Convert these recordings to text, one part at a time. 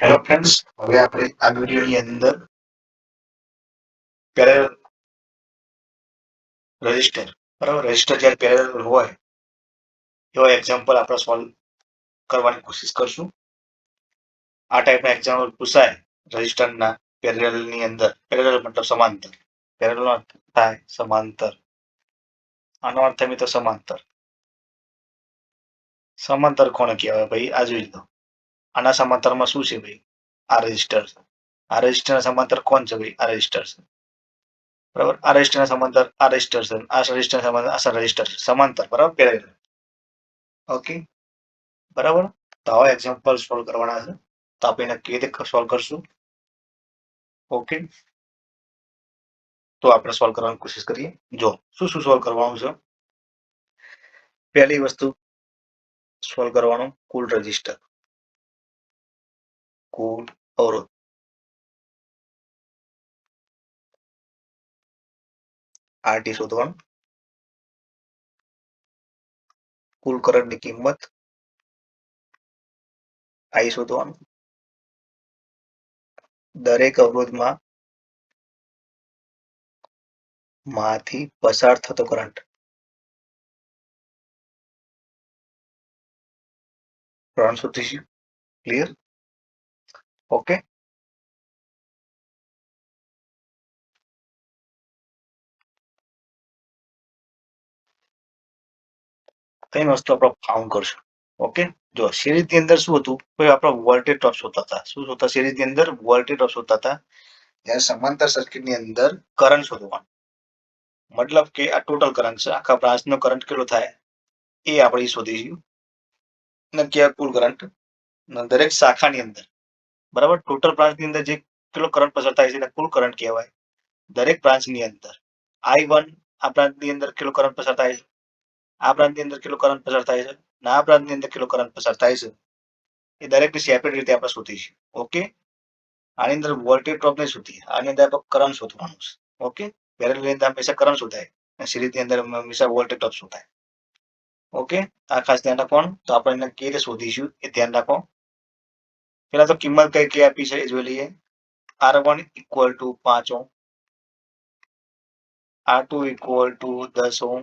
Hello friends, હવે આપણે આ વિડીયોની અંદર પેરેલલ રજિસ્ટર બરાબર રજિસ્ટર જ્યારે પેરેલલ હોય એવા એક્ઝામ્પલ આપણે સોલ્વ કરવાની કોશિશ કરશું. આ ટાઈપના એક્ઝામ્પલ પૂછાય રજિસ્ટરના પેરેલલની અંદર. પેરેલલ મતલબ સમાંતર. પેરેલલનો અર્થ થાય સમાંતર. આનો અર્થ થાય તો સમાંતર. સમાંતર કોને કહેવાય ભાઈ? આ જોઈ લો. આના સમાંતરમાં શું છે ભાઈ? આ રજિસ્ટર છે. આ રજિસ્ટરના સમાંતર કોણ છે ભાઈ? આ રજિસ્ટર છે. બરાબર. આ રજિસ્ટરના સમાંતર આ રજિસ્ટર છે. આ રજિસ્ટરના સમાંતર આ રજિસ્ટર છે. સમાંતર બરાબર પેરેલલ. ઓકે બરાબર. તો આવા એક્ઝામ્પલ સોલ્વ કરવાના છે. તો આપણે કેવી રીતે સોલ્વ કરશું? ઓકે તો આપણે સોલ્વ કરવાની કોશિશ કરીએ. જો શું શું સોલ્વ કરવાનું છે. પહેલી વસ્તુ સોલ્વ કરવાનું કુલ રજિસ્ટર, કુલ અવરોધ. આરટી શોધવાનું. કુલ કરંટની કિંમત આઈ શોધવાનું. દરેક અવરોધમાં માંથી પસાર થતો કરંટ. કરંટ શોધીશું. ક્લિયર? ઓકે. ત્રણ વસ્તુ આપણે ફાઉન્ડ કરશું. ઓકે જો સિરીઝની અંદર શું હતું? આપણે વોલ્ટેજ ડ્રોપ શોધતા હતા. શું શોધતા? સિરીઝની અંદર વોલ્ટેજ ડ્રોપ શોધતા હતા. જ્યારે સમાંતર સર્કિટની અંદર કરંટ શોધવાનો. મતલબ કે આ ટોટલ કરંટ છે. આખા બ્રાન્ચનો કરંટ કેટલો થાય એ આપણે શોધીશું. અને કયા કુલ કરંટ દરેક શાખાની અંદર બરાબર. ટોટલ બ્રાન્ચની અંદર જે કેટલો કરંટ પસાર થાય છે એને કુલ કરંટ કહેવાય. દરેક બ્રાન્ચની અંદર I1 આ બ્રાન્ચની અંદર કેટલો કરંટ પસાર થાય છે, આ બ્રાન્ચની અંદર કેટલો કરંટ પસાર થાય છે, અને આ બ્રાન્ચની અંદર કેટલો કરંટ પસાર થાય છે, એ દરેકની સેપરેટ રીતે આપણે શોધીશું. ઓકે. આની અંદર વોલ્ટેજ ડ્રોપ નહીં શોધીએ. આની અંદર આપણે કરંટ શોધવાનું છે. ઓકે. પેરેલલની અંદર હંમેશા કરંટ શોધાય અને સિરીઝની અંદર હંમેશા વોલ્ટેજ ડ્રોપ શોધાય. ઓકે. આ ખાસ ધ્યાન રાખવાનું. તો આપણે એને કેવી રીતે શોધીશું એ ધ્યાન રાખો. પેલા તો કિંમત કઈ કઈ આપી છે એ જોઈ લઈએ. R1 equal two 5 ohm, R2 equal two 10 ohm,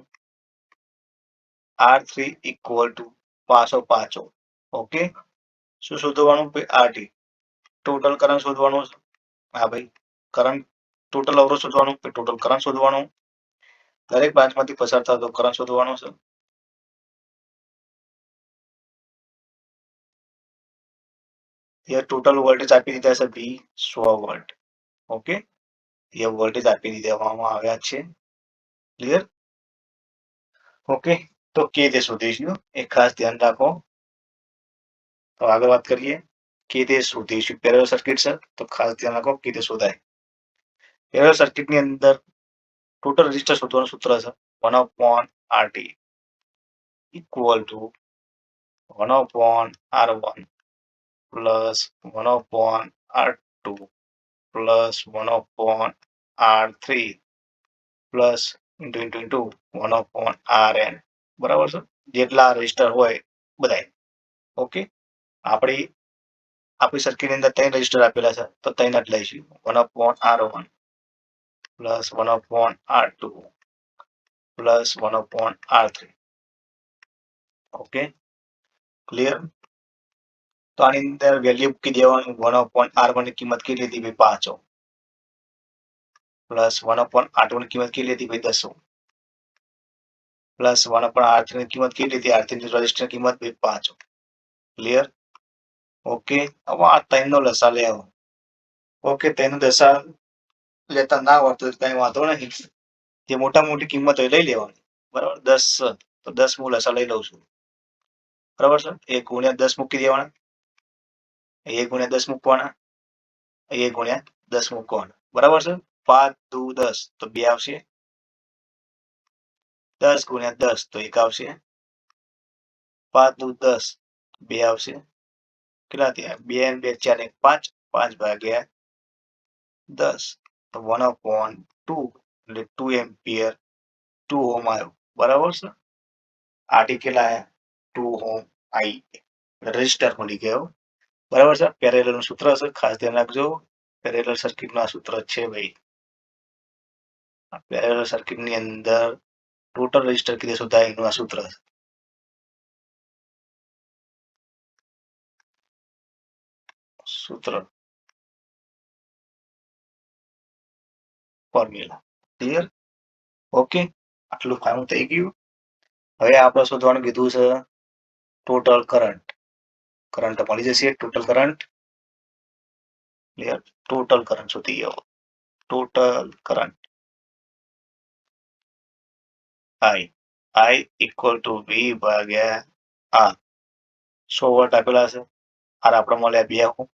R3 equal two 505 ohm. Okay. શું શોધવાનું? આરટી ટોટલ કરંટ શોધવાનું છે. હા ભાઈ, કરંટ ટોટલ અવરોધ શોધવાનું, ટોટલ કરંટ શોધવાનું, દરેક બ્રાન્ચમાંથી પસાર થતો કરંટ શોધવાનો છે. એ ટોટલ વોલ્ટેજ આપી દીધા છે V 100 વોલ્ટ. ઓકે. એ વોલ્ટેજ આપી દેવામાં આવ્યા છે. ક્લિયર? ઓકે. તો કે રીતે શોધીશું એ ખાસ ધ્યાન રાખો. તો આગળ વાત કરીએ કે રીતે શોધીશું. પેરેલલ સર્કિટ છે તો ખાસ ધ્યાન રાખો કે રીતે શોધાય. પેરેલલ સર્કિટની અંદર ટોટલ રેઝિસ્ટર શોધવાનું સૂત્ર છે 1/RT equal to 1/R1 plus 1/R2 plus 1/R3 plus into 1/RN. બરાબર છે. જેટલા રેઝિસ્ટર હોય બધા. ઓકે. આપણી સર્કિટની અંદર 3 રેઝિસ્ટર આપેલા છે તો 3 જ લઈશું. 1/R1 plus 1/R2 plus 1/R3. Okay. Clear? તો આની અંદર વેલ્યુ મૂકી દેવાની. 1/R1 ની કિંમત કેટલી હતી ભાઈ? 5 ઓહ્મ. પ્લસ 1/R2 ની કિંમત કેટલી હતી ભાઈ? 10 ઓહ્મ. પ્લસ 1/R3 ની કિંમત કેટલી હતી? R3 ની રેઝિસ્ટર કિંમત ભાઈ 5 ઓહ્મ. ક્લિયર? ઓકે. હવે આ 3 નો લસા લેવો. ઓકે. 3 નો લસા લેતા ના આવડતો કઈ વાંધો નહીં. જે મોટા મોટી કિંમત હોય લઈ લેવાની. બરાબર. 10 તો 10 હું લસા લઈ લઉં છું. બરાબર છે. 1 ગુણ્યા 10 મૂકી દેવાના. 1 ગુણ્યા 10 મૂકવાના. 1 ગુણ્યા 10 મૂકવાના. બરાબર છે. 5 દુ 10 તો 2 આવશે. 10 ગુણ્યા 10 તો 1 આવશે. 5 દુ 10 2 આવશે. કેટલા થયા? 2 ને 2 4 ને 5 5 ભાગ્યા 10 તો 1/2 એટલે 2 એમ્પિયર 2 ઓહ્મ આવ્યો. બરાબર છે. આરટી કેટલા આવ્યા? 2 ઓહ્મ આવી રેઝિસ્ટર મળી ગયો. બરાબર છે. પેરેલલનું સૂત્ર હશે, ખાસ ધ્યાન રાખજો. પેરેલલ સર્કિટનું આ સૂત્ર છે ભાઈ. પેરેલલ સર્કિટની અંદર ટોટલ રેઝિસ્ટર કીધે શોધાય એનું આ સૂત્ર છે. સૂત્ર ફોર્મ્યુલા ક્લિયર. ઓકે, આટલું કામ થઈ ગયું. હવે આપણે શોધવાનું કીધું છે ટોટલ કરંટ. કરંટ મળી જશે. Total current clear. Total current શોધી ગયો. Total current I equal to V ભાગ્યા R. 100 વોટ આપેલા છે. આર આપણે મળ્યા 2 ઓહ્મ.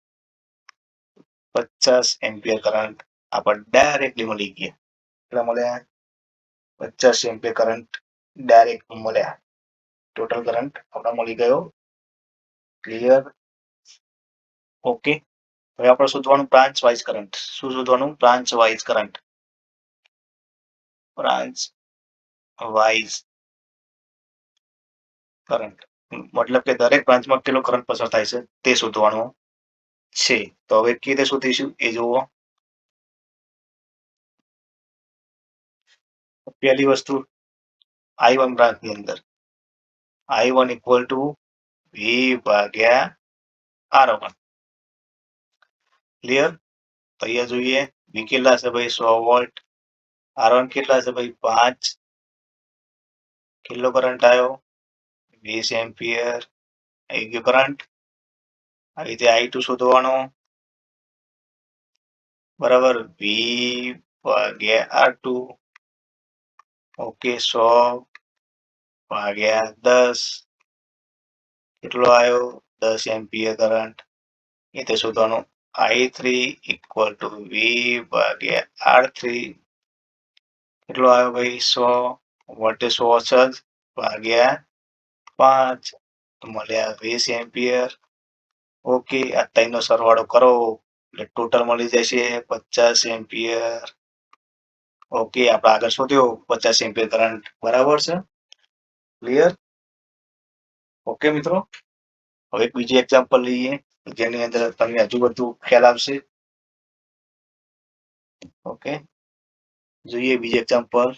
50 એમ્પિયર કરંટ આપણે ડાયરેક્ટલી મળી ગયા. કેટલા મળ્યા? 50 એમ્પિયર કરંટ ડાયરેક્ટ મળ્યા. ટોટલ કરંટ આપણે મળી ગયો. ક્લિયર. ઓકે, હવે આપણે શોધવાનું બ્રાન્ચ વાઇઝ કરંટ. શું શોધવાનું? Branch wise current. Branch wise current મતલબ કે દરેક બ્રાન્ચમાં કેટલો કરંટ પસાર થાય છે તે શોધવાનું છે. તો હવે કેવી રીતે શોધીશું એ જુઓ. પહેલી વસ્તુ I1 બ્રાન્ચની અંદર I1 ઇક્વલ ટુ V ભાગ્યા R1. ક્લિયર. તો અહીંયા જોઈએ V કેટલા છે ભાઈ? 100 વોલ્ટ. R1 કેટલા છે ભાઈ? 5. કેટલો કરંટ આવ્યો? 20 એમ્પિયર આવી ગયો કરંટ. આવી રીતે I2 શોધવાનો. બરાબર, V ભાગ્યા R2. ઓકે, 100 ભાગ્યા 10 કેટલો આવ્યો? 10 એમ્પિયર કરંટ. એ તે શોધવાનું. I3 ઇક્વલ ટુ V ભાગ્યા R3 કેટલો આવ્યો ભાઈ? 100 વોલ્ટેજ 100 જ ભાગ્યા 5 મળ્યા 20 એમ્પિયર. ઓકે, આ ત્રણનો સરવાળો કરો એટલે ટોટલ મળી જશે 50 એમ્પિયર. ઓકે, આપણે આગળ શોધ્યો 50 એમ્પિયર કરંટ. બરાબર છે. ક્લિયર. ઓકે મિત્રો, હવે એક બીજી એક્ઝામ્પલ લઈએ જેની અંદર તમને હજુ બધું ખ્યાલ આવશે. ઓકે, જોઈએ બીજી એક્ઝામ્પલ.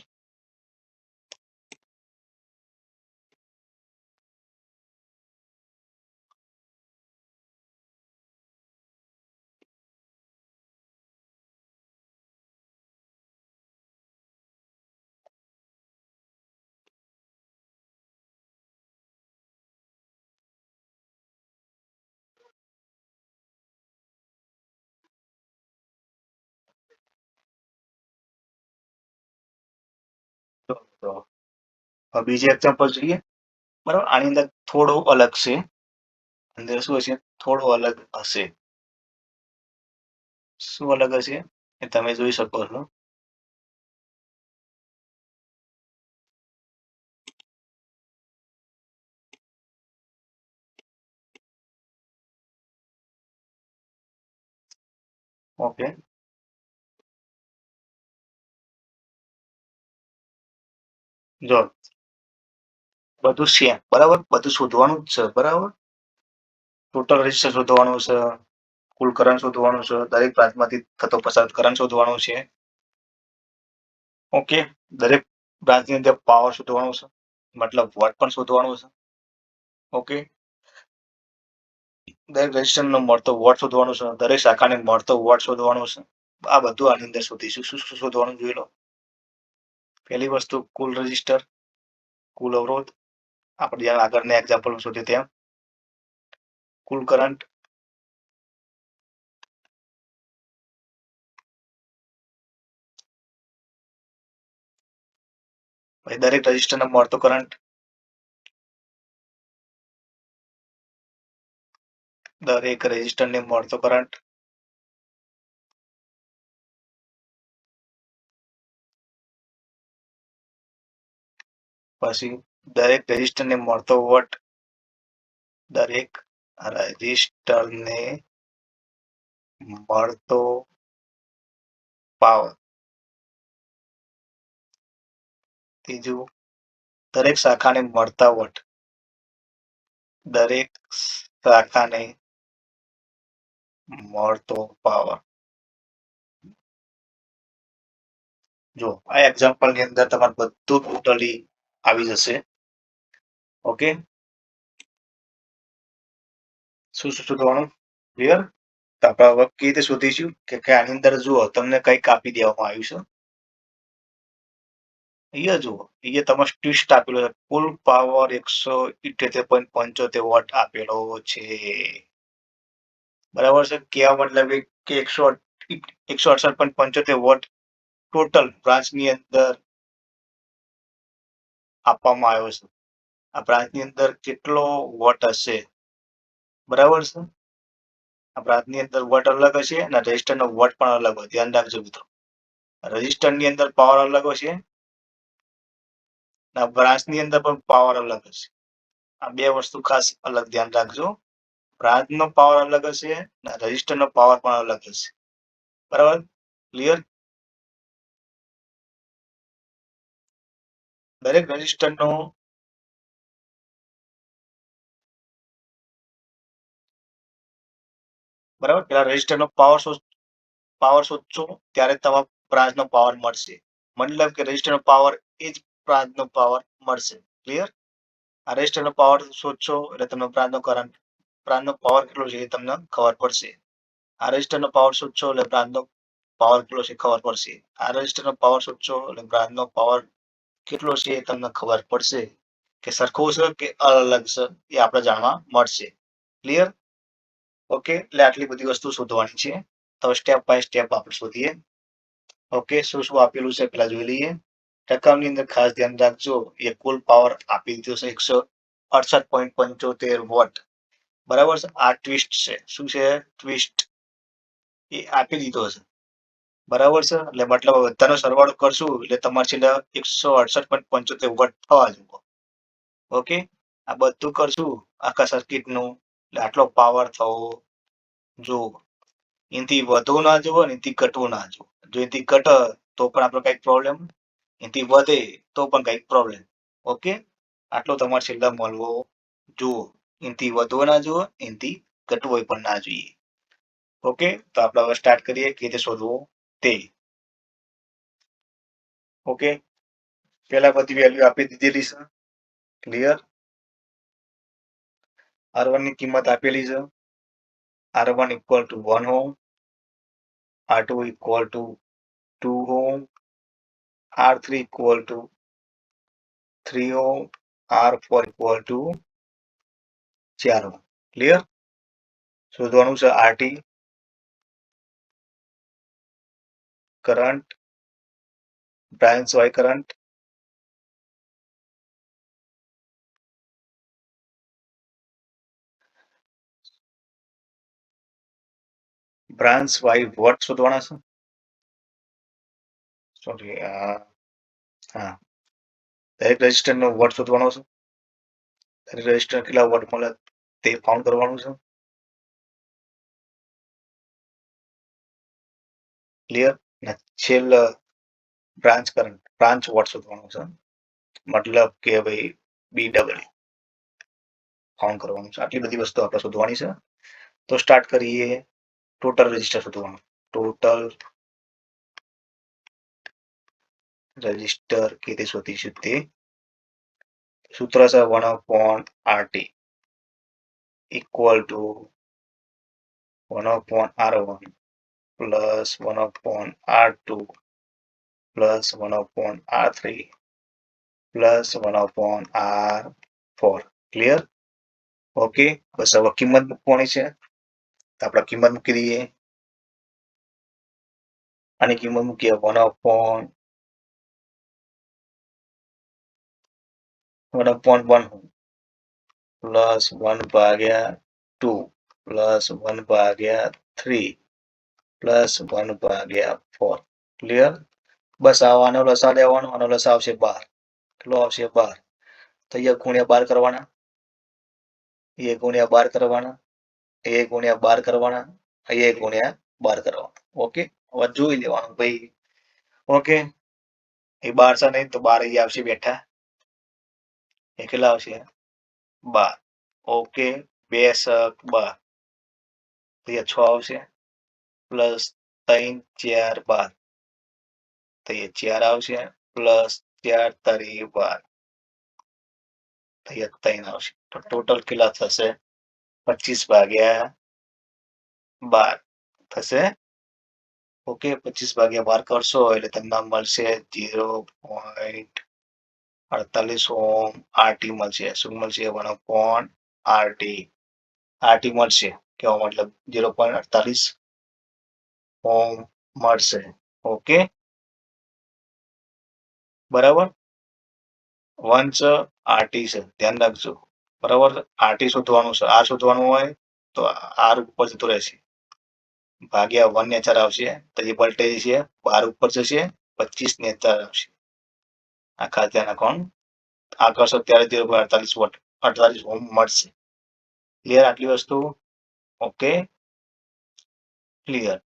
તો બીજી એક્ઝામ્પલ જોઈએ. બરાબર, આની અંદર થોડું અલગ છે. અંદર શું હશે? થોડું અલગ હશે. શું અલગ હશે એ તમે જોઈ શકો છો. ઓકે, જો બધું સેમ. બરાબર, બધું શોધવાનું જ છે. બરાબર, ટોટલ રેઝિસ્ટર શોધવાનું છે, કુલ કરંટ શોધવાનું છે, દરેક બ્રાન્ચમાંથી થતો પસાર કરંટ શોધવાનું છે. ઓકે, દરેક બ્રાન્ચની અંદર પાવર શોધવાનું છે, મતલબ વોટ પણ શોધવાનું છે. ઓકે, દરેક રેઝિસ્ટરનો મળતો વોટ શોધવાનું છે, દરેક શાખાને મળતો વોટ શોધવાનું છે. આ બધું આની અંદર શોધીશું. શું શોધવાનું જોઈ લો. પહેલી વસ્તુ કુલ રેઝિસ્ટર, કુલ અવરોધ. આપણે જ્યાં આગળના એક્ઝામ્પલ શોધ્યું તેમ કુલ કરંટ, પછી દરેક રેઝિસ્ટરને મળતો કરંટ, દરેક રેઝિસ્ટરને મળતો કરંટ, પછી દરેક રેઝિસ્ટરને મળતો વોટ, દરેક રેઝિસ્ટરને મળતો પાવર. ત્રીજું, દરેક શાખાને મળતા વોટ, દરેક શાખાને મળતો પાવર. જો આ એક્ઝામ્પલ ની અંદર તમારે બધું ટોટલી આવી જશે. ઓકે, શું શું શોધવાનું? ક્લિયર? તો આપણે હવે કેવી રીતે શોધીશું કે આની અંદર જુઓ તમને કઈક આપી દેવામાં આવ્યું છે. અહીંયા જુઓ, અહીંયા તમારે ટ્વિસ્ટ આપેલો છે, કુલ પાવર 178.75 વોટ આપેલો છે. બરાબર છે? કહેવા મતલબ કે 168.75 વોટ ટોટલ બ્રાન્ચની અંદર આપવામાં આવ્યો છે. આ બ્રાન્ચની અંદર કેટલો વોટ હશે? બરાબર છે? આ બ્રાન્ચની અંદર વોટ અલગ હશે અને રજિસ્ટરનો વોટ પણ અલગ હોય. ધ્યાન રાખજો મિત્રો. રજિસ્ટરની અંદર પાવર અલગ હશે અને બ્રાન્ચની અંદર પણ પાવર અલગ હશે. આ બે વસ્તુ ખાસ અલગ ધ્યાન રાખજો. બ્રાન્ચનો પાવર અલગ હશે અને રજિસ્ટરનો પાવર પણ અલગ હશે. બરાબર? ક્લિયર? દરેક રજિસ્ટરનો બરાબર, પેલા રજિસ્ટરનો પાવર શોધશો ત્યારે તમારા બ્રાન્ચનો પાવર મળશે. મતલબ કે રજિસ્ટરનો પાવર એ જ બ્રાન્ચનો પાવર મળશે. ક્લિયર? આ રજિસ્ટરનો પાવર શોધશો એટલે તમને બ્રાન્ચનો પાવર કેટલો છે એ તમને ખબર પડશે. આ રજિસ્ટરનો પાવર શોધશો એટલે બ્રાન્ચનો પાવર કેટલો છે ખબર પડશે. આ રજિસ્ટરનો પાવર શોધશો એટલે બ્રાન્ચનો પાવર કેટલો છે એ તમને ખબર પડશે. કે સરખો છે કે અલગ છે એ આપણે જાણવા મળશે. ક્લિયર? ઓકે, એટલે આટલી બધી વસ્તુ શોધવાની છે. તો સ્ટેપ બાય સ્ટેપ આપણે શોધીએ. ઓકે, શું શું આપેલું છે પેલા જોઈ લઈએ. ટકાની અંદર ખાસ ધ્યાન રાખજો, એ કુલ પાવર આપી દીધો છે 168.75 વોટ. બરાબર છે? આ ટ્વિસ્ટ છે. શું છે? ટ્વિસ્ટ. એ આપી દીધો છે. બરાબર છે? એટલે મતલબ બધાનો સરવાળો કરશું એટલે તમારે છેલ્લે 168.75 વોટ થવા જોઈએ. ઓકે, આ બધું કરશું આખા સર્કિટનું એટલે આટલો પાવર થવો જોઈએ. એનાથી વધવું ના જોઈએ ને એનાથી ઘટવું ના જોઈએ. જો એનાથી ઘટે તો પણ આપણે કઈક પ્રોબ્લેમ, એનાથી વધે તો પણ કઈક પ્રોબ્લેમ. ઓકે, આટલો તમારે છેલ્લે મળવો જોઈએ. એનાથી વધવો ના જોઈએ, એનાથી ઘટવો પણ ના જોઈએ. ઓકે, તો આપણે હવે સ્ટાર્ટ કરીએ કે રીતે શોધવું તે. ઓકે, પહેલા બધી વેલ્યુ આપી દીધેલી છે. ક્લિયર? R1 ની કિંમત આપેલી છે. R1 equal to 1 ohm, R2 equal to 2 ohm, R3 equal to 3 ohm, R4 equal to 4 ohm. Clear? શોધવાનું છે RT, current, branch wise current, branch wise watt શોધવાના છે. સોરી, હા, દરેક રજિસ્ટરનો વોટ શોધવાનો છે. દરેક રજિસ્ટર કેટલા વોટ મળે તે ફાઉન્ડ કરવાનું છે. ક્લિયર? ને છેલ્લે બ્રાન્ચ કરંટ, બ્રાન્ચ વોટ શોધવાનું છે. મતલબ કે ભાઈ BW ફાઉન્ડ કરવાનું છે. આટલી બધી વસ્તુ આપણે શોધવાની છે. તો સ્ટાર્ટ કરીએ. ટોટલ રજિસ્ટર શોધવાનું. ટોટલ રજિસ્ટર કે રીતે શોધીશું તે સૂત્ર છે 1/RT equal to 1/R1 plus 1/R2 plus 1/R3 plus 1/R4. Clear? Okay, બસ હવે કિંમત મૂકવાની છે. તો આપણે કિંમત મૂકી દઈએ. આની કિંમત મૂકીએ 1/1 પ્લસ 1/2 પ્લસ 1/3 પ્લસ 1/4. ક્લિયર? બસ આનો લસા લેવાનો, આનો લસા આવશે 12. કેટલો આવશે? 12. તો અહીંયા ગુણ્યા 12 કરવાના, એ ગુણ્યા 12 કરવાના, એ ગુણ્યા 12 કરવાના, એ ગુણ્યા 12 કરવાના. ઓકે, હવે જોઈ લેવાનું ભાઈ. ઓકે, એ 12 છે નહીં તો 12 અહીંયા આવશે બેઠા. એ કેટલા આવશે? 12. ઓકે, 2 * 12. તો અહીંયા 6 આવશે પ્લસ 3 4 12 તો અહીંયા 4 આવશે પ્લસ 4 તારી 12 તો અહીંયા 3 આવશે તો ટોટલ કેટલા થશે 25 ભાગ્યા 12 થશે. ઓકે 25 ભાગ્યા 12 કરશો એટલે તમને મળશે 0.48 ઓમ આરટી મળશે. શું મળશે 1 આરટી આરટી મળશે કેવો મતલબ 0.48 ઓમ મળશે. ઓકે બરાબર વંચ આરટી છે ધ્યાન રાખજો બરાબર. આરટી શોધવાનું છે આર શોધવાનું હોય તો આર ઉપર જતું રહેશે ભાગ્યા 1 નેચર આવશે તો જે વોલ્ટેજ છે 12 ઉપર જશે 25 નેચર આવશે. આ ખાસ ધ્યાન રાખવાનું આ કરશો ત્યારે 0.48 વોટ 48 ઓમ મળશે. ક્લિયર આટલી વસ્તુ ઓકે ક્લિયર.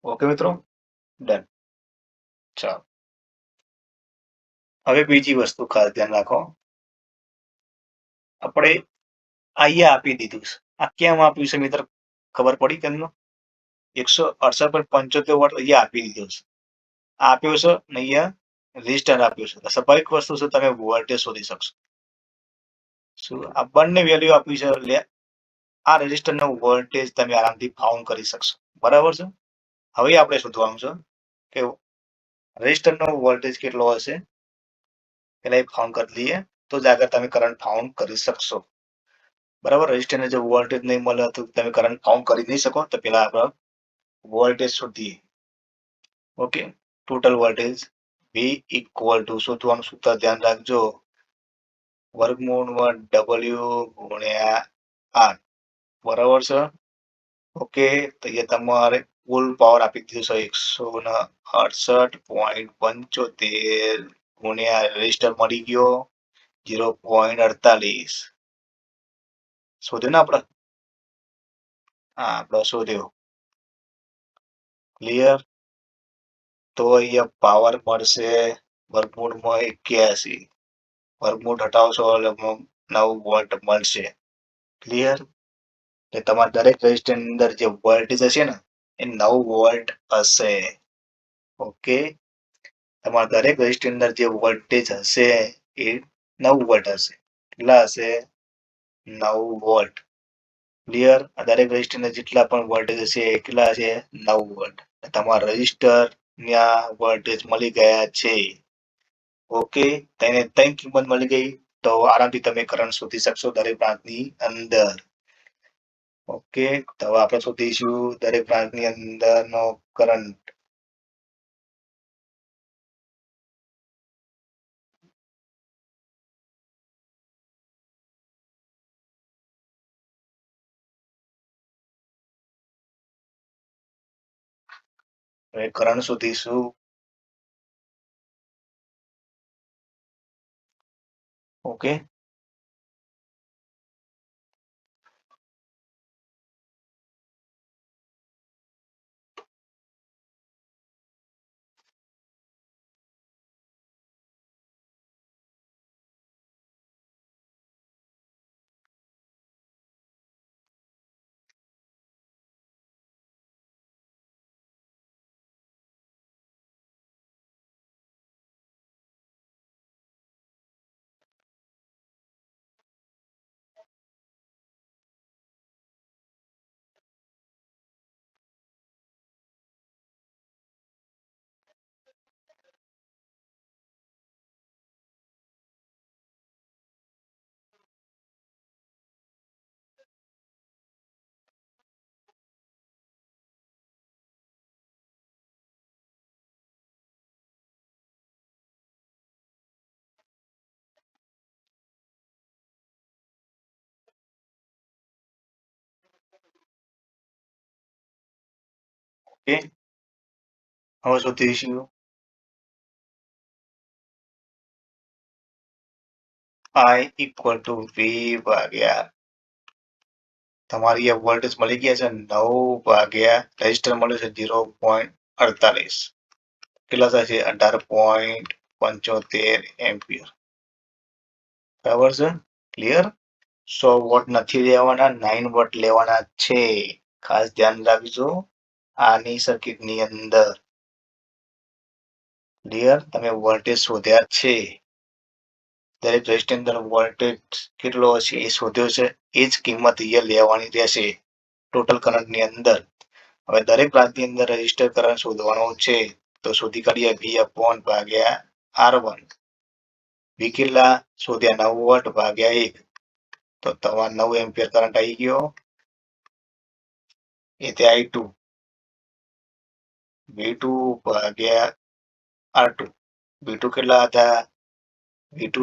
ઓકે મિત્રો ડન. ચાલો હવે બીજી વસ્તુ ખાસ ધ્યાન રાખો આપણે અહીંયા આપી દીધું છે આ કેમ આપ્યું છે મિત્ર ખબર પડી તમને 168.75 વોટ અહીંયા આપી દીધો છે આપ્યો છે ને અહીંયા રેઝિસ્ટર આપ્યો છે. સ્વાભાવિક વસ્તુ છે તમે વોલ્ટેજ શોધી શકશો. શું આ બંને વેલ્યુ આપ્યું છે એટલે આ રેઝિસ્ટરનો વોલ્ટેજ તમે આરામથી ફાઉન્ડ કરી શકશો બરાબર છે. હવે આપણે શોધવાનું છે કે રેઝિસ્ટરનો વોલ્ટેજ કેટલો હશે પેલા એ ફાઉન્ડ કરી લઈએ તો જ આગળ તમે કરંટ ફાઉન્ડ કરી શકશો બરાબર. રેઝિસ્ટરને જો વોલ્ટેજ નહીં મળે તો તમે કરંટ ફાઉન્ડ કરી નહીં શકો તો પેલા આપણે વોલ્ટેજ શોધીએ. Okay total voltage V equal to શોધવાનું સૂત્ર ધ્યાન રાખજો વર્ગમૂળમાં W ગુણ્યા R બરાબર છે. ઓકે તો અહીંયા તમારે કુલ પાવર આપી દીધો છે 168.75 ગુણ્યા રેઝિસ્ટર મળી ગયો 0.48 શોધ્યો ને આપણે હા આપણે શોધ્યો ક્લિયર. તો અહીંયા પાવર મળશે વર્ગમૂળમાં 81 વર્ગમૂળ હટાવશો એટલે 9 વોલ્ટ મળશે. ક્લિયર. એટલે તમારા દરેક રેઝિસ્ટર ની અંદર જે વોલ્ટેજ હશે ને એ 9 વોલ્ટ હશે. ઓકે તમારા દરેક રેઝિસ્ટર ની અંદર જે વોલ્ટેજ હશે એ 9 વોલ્ટ હશે. કેટલા હશે 9 વોલ્ટ. ક્લિયર. આ દરેક રેઝિસ્ટર ના જેટલા પણ વોલ્ટેજ હશે એ કેટલા હશે 9 વોલ્ટ. તમારા રેઝિસ્ટર ના વોલ્ટેજ મળી ગયા છે. ઓકે તેને 3 કિંમત મળી ગઈ તો આરામથી તમે કરંટ શોધી શકશો દરેક બ્રાન્ચની અંદર. ઓકે તો હવે આપણે શોધીશું દરેક બ્રાન્ચની અંદરનો કરંટ. હવે કરંટ શોધીશું. ઓકે ઓકે હવે શોધીશું I ઇક્વલ ટુ V ભાગ્યા તમારી આ વોલ્ટેજ મળી ગયા છે 9 ભાગ્યા રેઝિસ્ટર મળ્યું છે 0.48 કેટલા થશે 18.75 એમ્પિયર. બરાબર છે? ક્લિયર? 100 વોટ નથી લેવાના, 9 વોટ લેવાના છે. ખાસ ધ્યાન રાખજો આની સર્કિટની અંદર. ક્લિયર? તમે વોલ્ટેજ શોધ્યા છે. દરેક રેઝિસ્ટર અંદર વોલ્ટેજ કેટલો હશે એ શોધ્યો છે. એ જ કિંમત અહીંયા લેવાની રહેશે ટોટલ કરંટની અંદર. હવે દરેક બ્રાન્ચની અંદર રેઝિસ્ટર કરંટ શોધવાનો છે. તો શોધી કાઢીએ V/R1. V કેટલા શોધ્યા 9 વોટ ભાગ્યા 1. તો તમારો 9 એમ્પિયર કરંટ આવી ગયો. એ તે I2. V2 ભાગ્યા R2. V2 કેટલા હતા? V2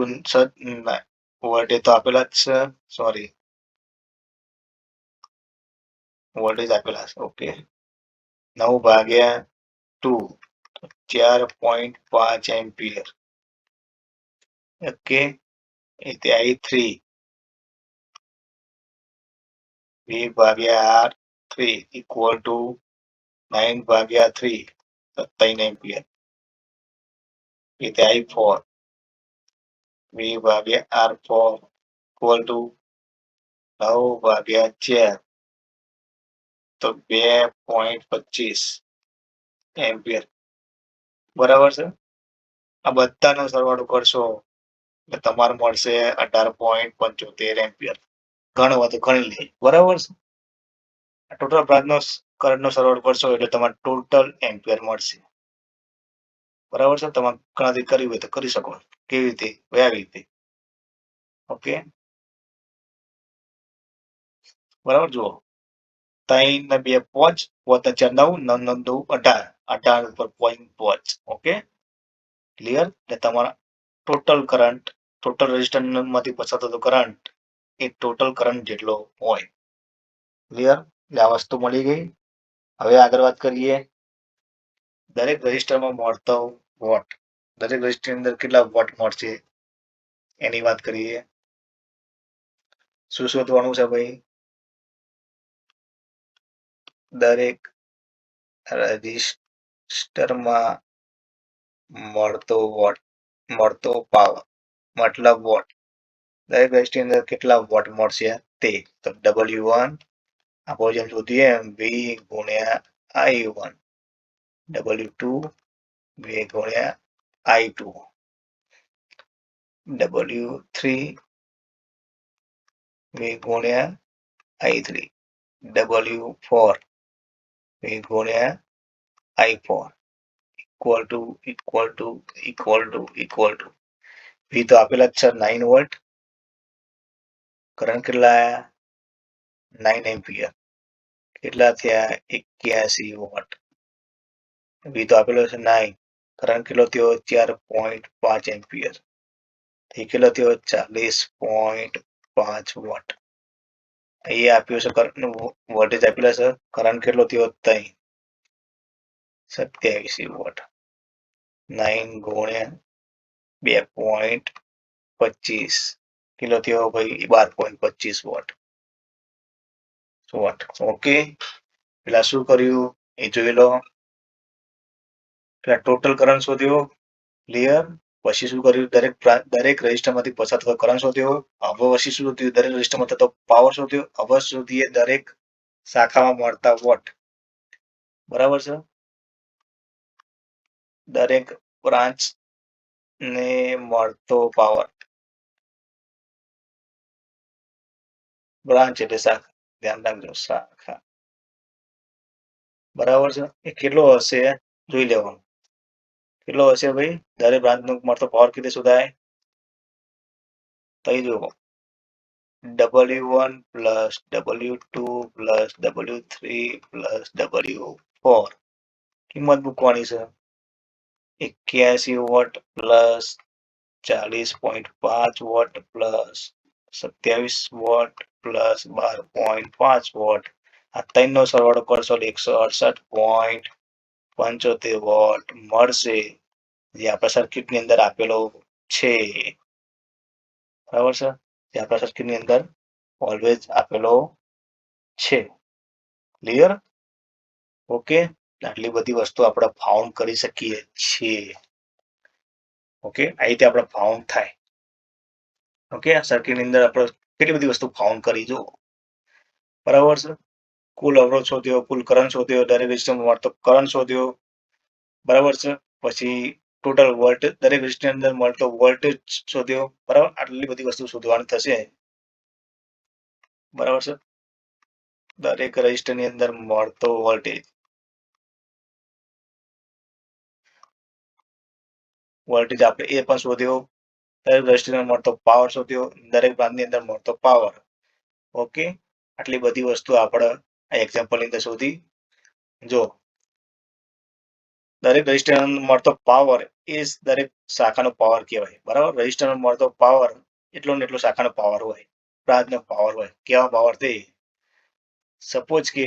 વોલ્ટેજ તો આપેલા જ છે. સોરી, વોલ્ટેજ આપેલા છે. ઓકે, 9 ભાગ્યા 2, 4.5 એમ્પિયર. ઓકે, એ તે I3. V ભાગ્યા R3 ઇક્વલ ટુ 9 ભાગ્યા 3, 3 એમ્પિયર. એ તે I4. V ભાગ્યા R4 ઇક્વલ ટુ 9 ભાગ્યા 4, તો 2.25 એમ્પિયર. બરાબર છે? આ બધાનો સરવાળો કરશો એટલે તમારે મળશે 18.75 એમ્પિયર. ગણવા તો ગણી લે. બરાબર છે? ટોટલ બ્રાન્ચનો કરંટનો સરવાળો કરશો એટલે તમારે ટોટલ એમ્પિયર મળશે. બરાબર છે? તમારે ગણતરી કરવી હોય તો કરી શકો. કેવી રીતે? આવી રીતે. ઓકે, બરાબર. જુઓ, 3 ને 2 5, 5 ને 4 9, 9 ને 2 18, 18 ઉપર 0.5. Okay, clear? એટલે તમારા ટોટલ કરંટ, ટોટલ રેઝિસ્ટર માંથી પસાર થતો કરંટ એ ટોટલ કરંટ જેટલો હોય. ક્લિયર? એટલે આ વસ્તુ મળી ગઈ. હવે આગળ વાત કરીએ દરેક રેઝિસ્ટરમાં મળતો વોટ. દરેક રેઝિસ્ટર અંદર કેટલા વોટ મળશે એની વાત કરીએ. શું શોધવાનું છે ભાઈ? દરેક રેઝિસ્ટરમાં મળતો પાવર, મતલબ વોટ. દરેક રેઝિસ્ટર અંદર કેટલા વોટ મળશે તે. તો W1 આપણે જેમ શોધીએ V ગુણ્યા I1, W2 V ગુણ્યા I2, W3 V ગુણ્યા I3, W4 V ગુણ્યા I4 ઇક્વલ ટુ V તો આપેલા જ છે 9 વોલ્ટ. કરંટ કેટલા? 9 એમ્પિયર. કેટલા થયા? 81 વોટ. V તો આપેલો છે 9. કરંટ કેટલો થયો? 4.5 એમ્પિયર. એ કેટલો થયો? 40.5 વોટ. અહીંયા આપ્યું છે કરંટનું વોલ્ટેજ આપેલા છે. કરંટ કેટલો થયો? 3, 27 વોટ. 9 ગુણ્યા 2.25 કેટલો થયો ભાઈ? 12.25 વોટ. ઓકે, પેલા શું કર્યું એ જોઈ લો. પેલા ટોટલ કરંટ શોધ્યો. ક્લિયર? પછી શું કર્યું? દરેક રેઝિસ્ટરમાંથી પસાર થતો કરંટ શોધ્યો. હવે પછી શું શોધ્યું? દરેક રેઝિસ્ટરમાં થતો પાવર શોધ્યો. હવે શોધીએ દરેક શાખામાં મળતા વોટ. બરાબર છે? દરેક બ્રાન્ચ ને મળતો પાવર. બ્રાન્ચ એટલે શાખા. ધ્યાન રાખજો, શાખા. બરાબર છે? એ કેટલો હશે જોઈ લેવાનું. કેટલો હશે ભાઈ? દરેક બ્રાન્ચનો મળતો પાવર કેટલો શોધાય? તઈ જુઓ, W1 plus W2 plus W3 plus W4. કિંમત મૂકવાની છે. 81 watt plus 40.5 watt plus 27 watt plus 12.5 watt. આ ત્રણનો સરવાળો કરશો એટલે 168.75 વોટ મળશે, જે આપણા સર્કિટની અંદર આપેલો છે. બરાબર છે? જે આપણા સર્કિટની અંદર ઓલવેઝ આપેલો છે. ક્લિયર? ઓકે. આટલી બધી વસ્તુ આપણે ફાઉન્ડ કરી શકીએ છીએ. ઓકે, આ રીતે આપણે ફાઉન્ડ થાય. ઓકે, આ સર્કિટની અંદર આપણે કેટલી બધી વસ્તુ ફાઉન્ડ કરી જો, બરાબર છે. કુલ અવરોધ શોધ્યો, કુલ કરંટ શોધ્યો, દરેક રેઝિસ્ટરમાં મળતો કરંટ શોધ્યો, બરાબર છે. પછી ટોટલ વોલ્ટેજ, દરેક રેઝિસ્ટરની અંદર મળતો વોલ્ટેજ શોધ્યો, બરાબર. આટલી બધી વસ્તુ શોધવાની થશે, બરાબર છે. દરેક રેઝિસ્ટરની અંદર મળતો વોલ્ટેજ આપણે એ પણ શોધ્યો. દરેક રેઝિસ્ટરમાં મળતો પાવર શોધ્યો, દરેક બ્રાન્ચની અંદર મળતો પાવર. ઓકે, આટલી બધી વસ્તુ આપણે આ એક્ઝામ્પલની અંદર શોધી. જો દરેક રેઝિસ્ટરમાં મળતો પાવર એ દરેક શાખાનો પાવર કહેવાય, બરાબર. રેઝિસ્ટરમાં મળતો પાવર એટલો ને એટલો શાખાનો પાવર હોય, બ્રાન્ચનો પાવર હોય. કેવા પાવર તે, સપોઝ કે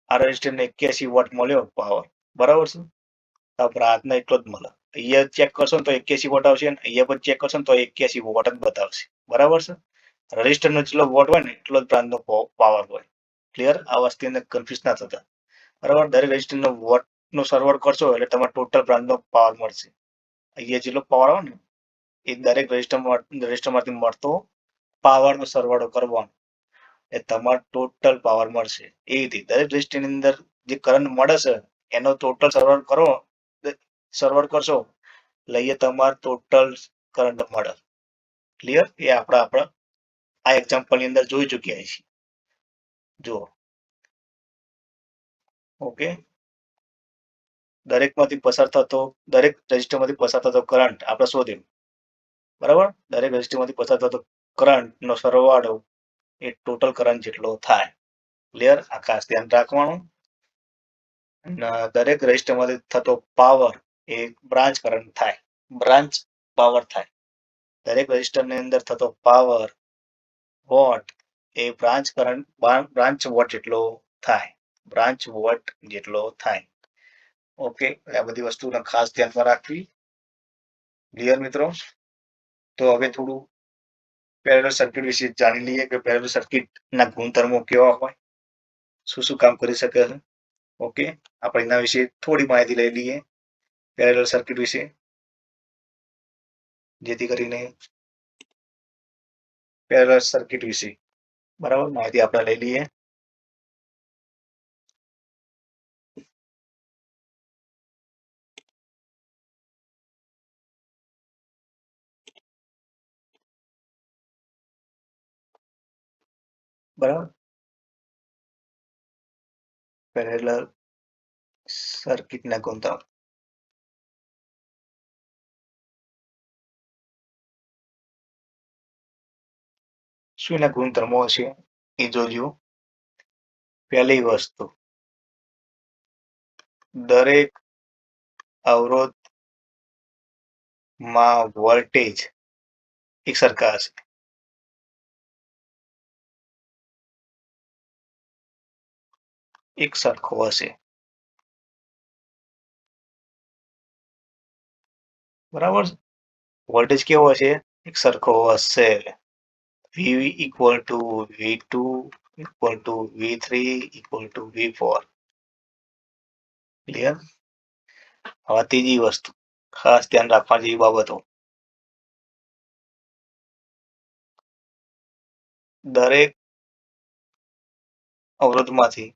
આ રેઝિસ્ટરને 81 વોટ મળ્યો પાવર, બરાબર છે. તો બ્રાન્ચને એટલો જ મળે. અહીંયા ચેક કરશો ને તો 81 વોટ આવશે, અને અહીંયા પણ ચેક કરશો ને તો 81 વોટ જ બતાવશે, બરાબર છે. રેઝિસ્ટરનો જેટલો વોટ હોય ને એટલો જ બ્રાન્ચનો પાવર હોય. ક્લિયર? આ વસ્તુની અંદર કન્ફ્યુઝ ના થતા, બરાબર. દરેક રેઝિસ્ટરનો વોટનો સરવાળો કરશો એટલે તમારે ટોટલ બ્રાન્ચનો પાવર મળશે. અહીંયા જેટલો પાવર આવે ને એ દરેક રેઝિસ્ટરમાંથી મળતો પાવરનો સરવાળો કરવાનો, એ તમારો ટોટલ પાવર મળશે. એ રીતે દરેક રેઝિસ્ટરની અંદર જે કરંટ મળે છે એનો ટોટલ સરવાળો કરશો એટલે તમારે ટોટલ કરંટ મળે. ક્લિયર? એ આપણે આ એક્ઝામ્પલની અંદર જોઈ ચૂક્યા છીએ. જુઓ, ઓકે. દરેક રેઝિસ્ટરમાંથી પસાર થતો કરંટ આપણે શોધ્યો, બરાબર. દરેક રેઝિસ્ટરમાંથી પસાર થતો કરંટનો સરવાળો એ ટોટલ કરંટ જેટલો થાય. ક્લિયર? આ ખાસ ધ્યાન રાખવાનું. દરેક રેઝિસ્ટરમાંથી થતો પાવર એ બ્રાન્ચ કરંટ થાય, બ્રાન્ચ પાવર થાય. દરેક રેઝિસ્ટરની અંદર થતો પાવર વોટ એ બ્રાન્ચ વોટ જેટલો થાય, બ્રાન્ચ વોટ જેટલો થાય. ઓકે, આ બધી વસ્તુને ખાસ ધ્યાનમાં રાખવી. ક્લિયર મિત્રો? તો હવે થોડું પેરેલલ સર્કિટ વિશે જાણી લઈએ કે પેરેલલ સર્કિટના ગુણધર્મો કેવા હોય, શું શું કામ કરી શકે છે. ઓકે, આપણે એના વિશે થોડી માહિતી લઈ લઈએ પેરેલલ સર્કિટ વિશે, જેથી કરીને પેરેલલ સર્કિટ વિશે બરાબર માહિતી આપણે લઈ લઈએ. બરાબર, પેરેલલ સર્કિટના ગુણધર્મો. શું એના ગુણધર્મો છે એ જોજો. પહેલી વસ્તુ, દરેક અવરોધમાં વોલ્ટેજ એક સરખા હશે. એક સરખો હશે, બરાબર. વોલ્ટેજ કેવો હશે? એક સરખો હશે. V equal to V2 equal to V3 equal to V4. Clear? હવે ત્રીજી વસ્તુ ખાસ ધ્યાન રાખવા જેવી બાબતો, દરેક અવરોધમાંથી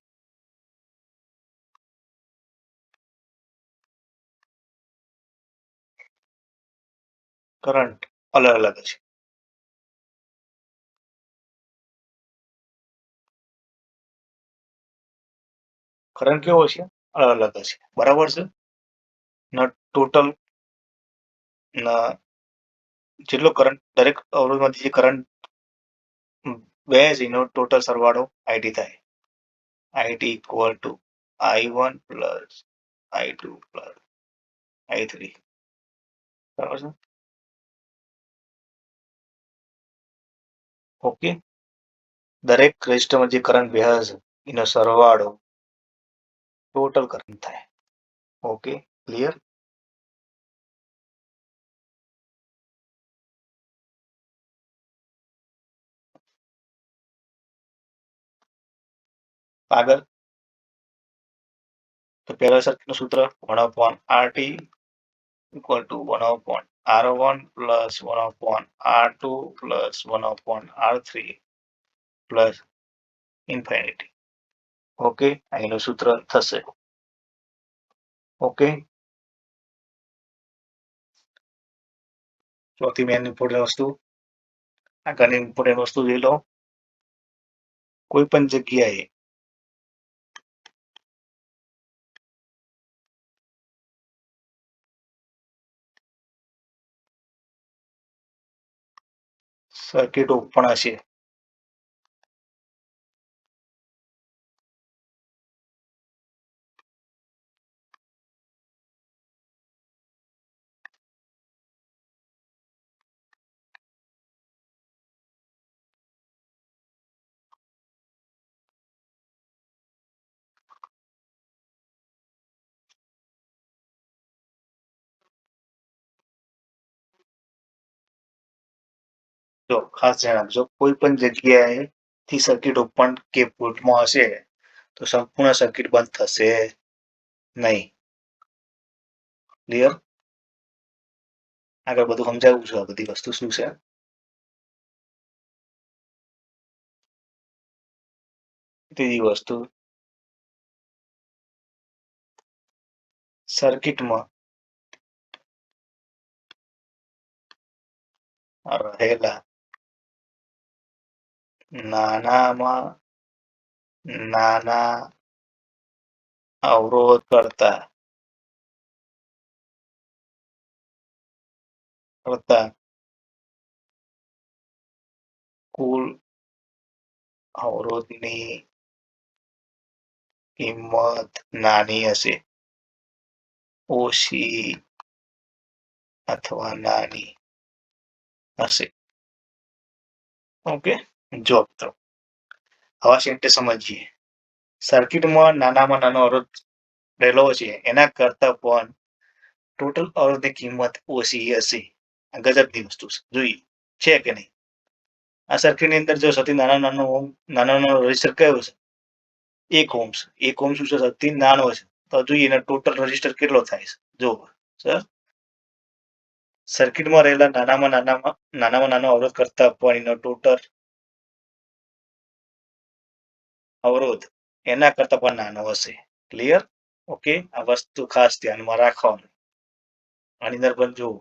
કરંટ અલગ અલગ છે. કરંટ કેવો છે? અલગ અલગ હશે, બરાબર છે. ટોટલ જેટલો કરંટ દરેક અવરોધમાંથી જે કરંટ વહે છે એનો ટોટલ સરવાળો IT થાય. IT equal to I1 plus I2 plus I3. બરાબર છે. ઓકે, દરેક રેઝિસ્ટરમાં જે કરંટ વહે છે એનો સરવાળો ટોટલ કરંટ થાય. Okay, clear? આગળ તો પહેલા સર્કિટનું સૂત્ર 1/RT equal to 1/R1 plus 1/R2 plus 1/R3 plus infinity. Okay, અહીંનું સૂત્ર થશે. ઓકે, ચોથી મેન ઇમ્પોર્ટન્ટ વસ્તુ, આગળની ઇમ્પોર્ટન્ટ વસ્તુ જોઈ લો. કોઈ પણ જગ્યાએ સર્કિટ ઓપન હશે જો ખાસ ધ્યાન રાખજો, કોઈ પણ જગ્યાએ થી સર્કિટ ઓપન કે ફોલ્ટમાં હશે તો સંપૂર્ણ સર્કિટ બંધ થશે નહીં. ક્લિયર? આગળ બધું સમજાવું છું. આ બધી વસ્તુ શું છે. ત્રીજી વસ્તુ, સર્કિટમાં રહેલા નાનામાં નાના અવરોધ કરતા કુલ અવરોધની કિંમત નાની હશે, ઓછી અથવા નાની હશે. ઓકે, જો મિત્રો હવે સેન્ટેન્સ સમજીએ. સર્કિટમાં નાનામાં નાનો અવરોધ રહેલો છે એના કરતા પણ ટોટલ અવરોધની કિંમત ઓછી હશે. આ ગજબની વસ્તુ છે, જોઈએ છે કે નહીં. આ સર્કિટની અંદર જો સૌથી નાનો રેઝિસ્ટર કયો છે? 1 ઓહ્મ. 1 ઓહ્મ શું છે? સૌથી નાનો છે. તો જોઈએ એનો ટોટલ રેઝિસ્ટર કેટલો થાય છે. જો સર, સર્કિટમાં રહેલા નાનામાં નાનો અવરોધ કરતા પણ એનો ટોટલ અવરોધ એના કરતા પણ નાનો હશે. ક્લિયર? ઓકે, આ વસ્તુ ખાસ ધ્યાનમાં રાખવાનું. આની અંદર પણ જુઓ,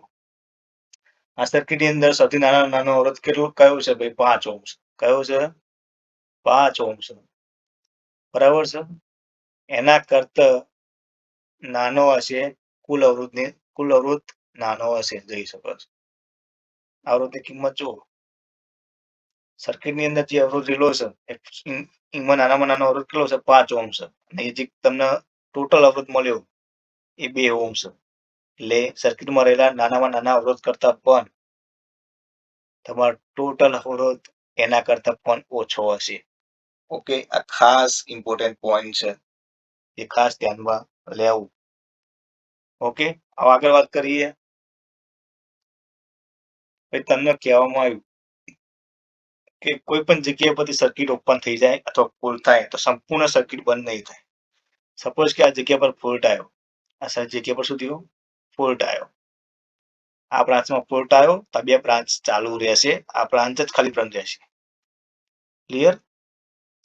આ સર્કિટની અંદર સૌથી નાનો અવરોધ કેટલો કયો છે ભાઈ? 5 ઓહ્મ. કયો છે? 5 ઓહ્મ છે. બરાબર છે. એના કરતા નાનો હશે કુલ અવરોધ નાનો હશે. જોઈ શકો છો અવરોધની કિંમત જુઓ. સર્કિટની અંદર જે અવરોધ રહેલો છે એમાં નાનામાં નાનો અવરોધ કેટલો છે? 5 ઓહ્મ છે. અને જે તમને ટોટલ અવરોધ મળ્યો એ 2 ઓહ્મ છે. એટલે સર્કિટમાં રહેલા નાનામાં નાના અવરોધ કરતા પણ તમારો ટોટલ અવરોધ એના કરતા પણ ઓછો હશે. ઓકે, આ ખાસ ઇમ્પોર્ટન્ટ પોઈન્ટ છે, એ ખાસ ધ્યાનમાં લેવું. ઓકે, હવે આગળ વાત કરીએ. તમને કહેવામાં આવ્યું કે કોઈ પણ જગ્યા પરથી સર્કિટ ઓપન થઈ જાય અથવા ફોલ્ટ થાય તો સંપૂર્ણ સર્કિટ બંધ નહીં થાય. સપોઝ કે આ જગ્યા પર ફોલ્ટ આવ્યો, આ જગ્યા પર શું થયું? ફોલ્ટ આવ્યો. આ બ્રાન્ચમાં ફોલ્ટ આવ્યો તો 2 બ્રાન્ચ ચાલુ રહેશે. આ બ્રાન્ચ જ ખાલી બંધ રહેશે. ક્લિયર?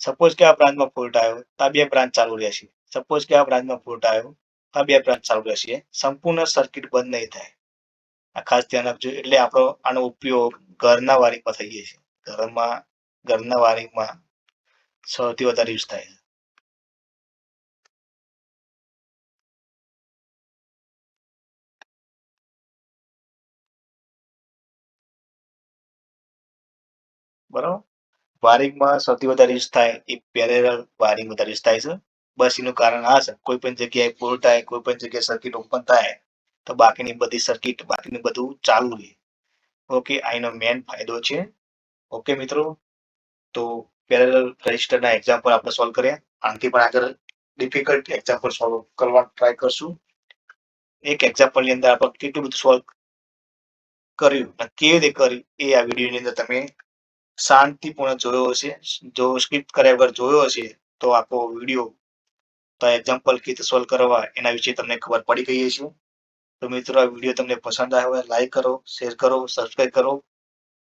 સપોઝ કે આ બ્રાન્ચમાં ફોલ્ટ આવ્યો તો 2 બ્રાન્ચ ચાલુ રહેશે. સપોઝ કે આ બ્રાન્ચમાં ફોલ્ટ આવ્યો તો 2 બ્રાન્ચ ચાલુ રહેશે. સંપૂર્ણ સર્કિટ બંધ નહીં થાય. આ ખાસ ધ્યાન રાખજો. એટલે આપણો આનો ઉપયોગ ઘરના વાયરિંગમાં થઈએ છીએ. ઘરના વાયરિંગમાં સૌથી વધારે યુઝ થાય છે. બરાબર, વાયરિંગમાં સૌથી વધારે યુઝ થાય એ પેરેલલ વાયરિંગ વધારે યુઝ થાય છે. બસ એનું કારણ આ છે, કોઈ પણ જગ્યાએ ફોલ્ટ થાય, કોઈ પણ જગ્યાએ સર્કિટ ઓપન થાય તો બાકીની બધી સર્કિટ, બાકીનું બધું ચાલુ રહે. ઓકે, આનો મેન ફાયદો છે. ઓકે મિત્રો, તો પેરેલલ રેઝિસ્ટરના એક્ઝામ્પલ આપણે સોલ્વ કર્યા. આનાથી પણ આગળ ડિફિકલ્ટ એક્ઝામ્પલ સોલ્વ કરવા ટ્રાય કરશું. એક એક્ઝામ્પલની અંદર આપણે કેટલું બધું સોલ્વ કર્યું અને કેવી રીતે કર્યું એ આ વિડીયોની અંદર તમે શાંતિપૂર્ણ જોયો હશે. જો સ્કીપ કર્યા વગર જોયો હશે તો આખો વિડીયો તો એક્ઝામ્પલ કીતે સોલ્વ કરવા એના વિશે તમને ખબર પડી ગઈ છે. તો મિત્રો આ વિડીયો તમને પસંદ આવ્યો હોય લાઈક કરો, શેર કરો, સબસ્ક્રાઇબ કરો.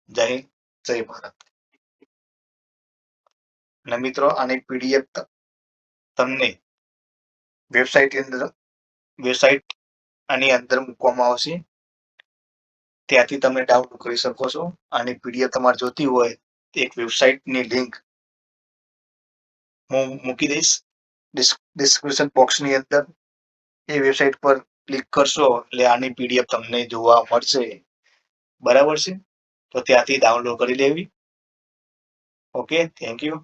જય હિન્દ, જય ભારત. અને મિત્રો આની પીડીએફ તમને વેબસાઇટ આની અંદર મૂકવામાં આવશે, ત્યાંથી તમે ડાઉનલોડ કરી શકો છો. આની પીડીએફ તમારે જોતી હોય તો એક વેબસાઇટની લિંક હું મૂકી દઈશ ડિસ્ક્રિપ્શન બોક્સની અંદર. એ વેબસાઇટ પર ક્લિક કરશો એટલે આની પીડીએફ તમને જોવા મળશે. બરાબર છે, તો ત્યાંથી ડાઉનલોડ કરી લેવી. Okay, thank you.